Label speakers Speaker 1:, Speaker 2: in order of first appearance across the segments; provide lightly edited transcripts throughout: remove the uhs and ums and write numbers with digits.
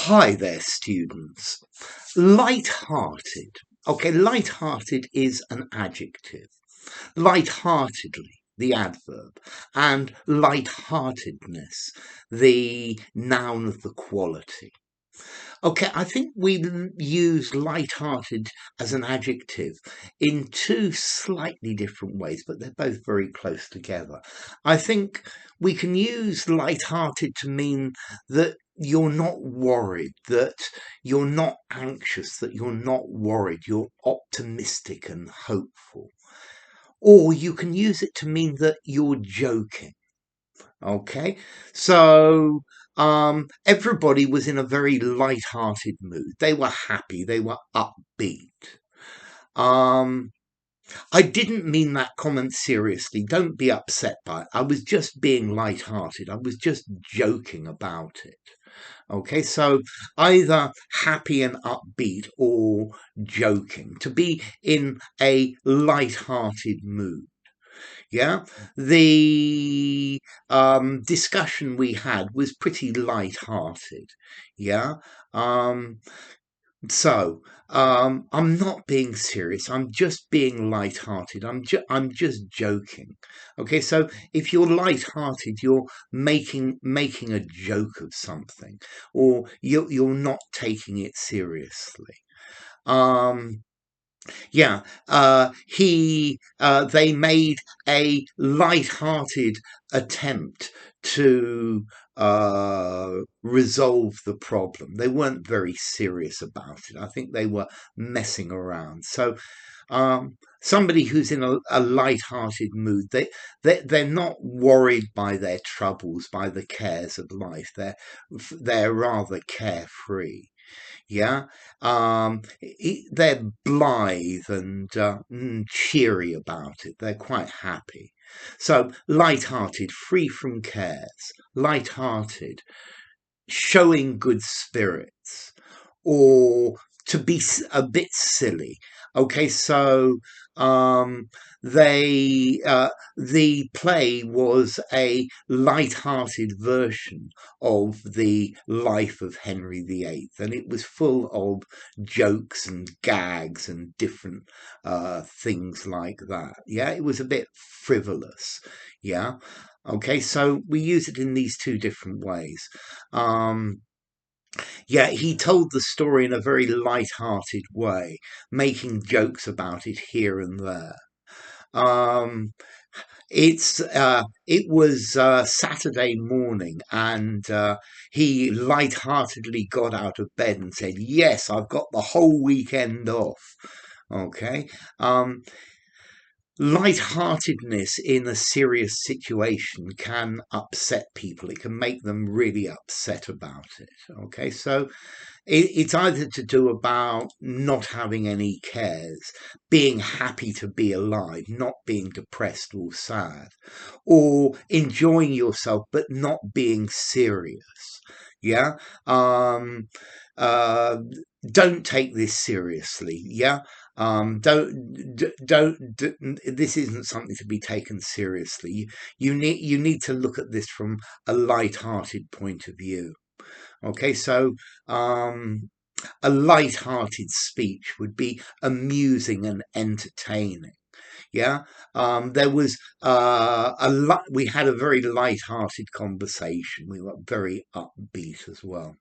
Speaker 1: Hi there, students. Light-hearted. Okay, light-hearted is an adjective. Light-heartedly, the adverb, and light-heartedness, the noun of the quality. Okay, I think we use light-hearted as an adjective in two slightly different ways, but they're both very close together. I think we can use light-hearted to mean that you're not worried, that you're not anxious, that you're not worried, you're optimistic and hopeful. Or you can use it to mean that you're joking. Okay, so everybody was in a very light-hearted mood. They were happy, they were upbeat. Um, I didn't mean that comment seriously. Don't be upset by it. I was just being light-hearted. I was just joking about it. Okay, so either happy and upbeat or joking. To be in a light-hearted mood. Yeah, the discussion we had was pretty light-hearted. Yeah, um, I'm not being serious. I'm just being light-hearted. I'm just joking. Okay, so if you're light-hearted, you're making a joke of something, or you're not taking it seriously. Yeah, they made a light-hearted attempt to resolve the problem. They weren't very serious about it. I think they were messing around. So, somebody who's in a light-hearted mood, they're not worried by their troubles, by the cares of life. They're rather carefree. Yeah, they're blithe and cheery about it. They're quite happy. So light-hearted, free from cares, light-hearted, showing good spirits, or to be a bit silly. Okay, so um, the play was a light-hearted version of the life of Henry VIII, and it was full of jokes and gags and different things like that. Yeah, it was a bit frivolous. Yeah. Okay, so we use it in these two different ways. Yeah, he told the story in a very light-hearted way, making jokes about it here and there. Um, it was Saturday morning, and he light-heartedly got out of bed and said, "Yes, I've got the whole weekend off." Okay. Lightheartedness in a serious situation can upset people. It can make them really upset about it. Okay, so it's either to do about not having any cares, being happy to be alive, not being depressed or sad, or enjoying yourself but not being serious. Yeah. Um, uh, don't take this seriously. Yeah. This isn't something to be taken seriously. You need to look at this from a light-hearted point of view. Okay, so a light-hearted speech would be amusing and entertaining. Yeah, there was we had a very light-hearted conversation. We were very upbeat as well.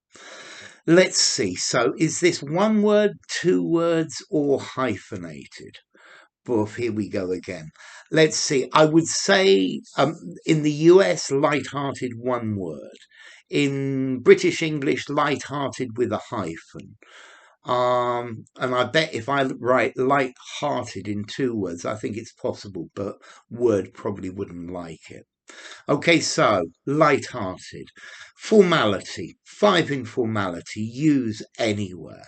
Speaker 1: Let's see. So, is this one word, two words, or hyphenated? Boof, here we go again. Let's see. I would say in the US, light-hearted, one word. In British English, light-hearted with a hyphen. And I bet if I write light-hearted in two words, I think it's possible, but Word probably wouldn't like it. Okay, so light-hearted. Formality, five in formality, use anywhere.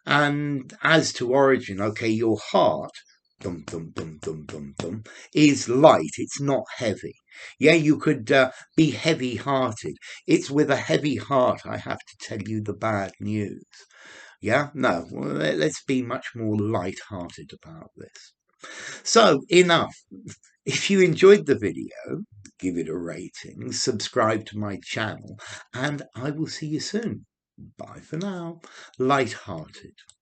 Speaker 1: And as to origin, okay, your heart, dum dum dum dum dum dum, is light. It's not heavy. Yeah, you could be heavy-hearted. It's with a heavy heart I have to tell you the bad news. Yeah, no, well, let's be much more light-hearted about this. So, enough. If you enjoyed the video, give it a rating, subscribe to my channel, and I will see you soon. Bye for now. Lighthearted.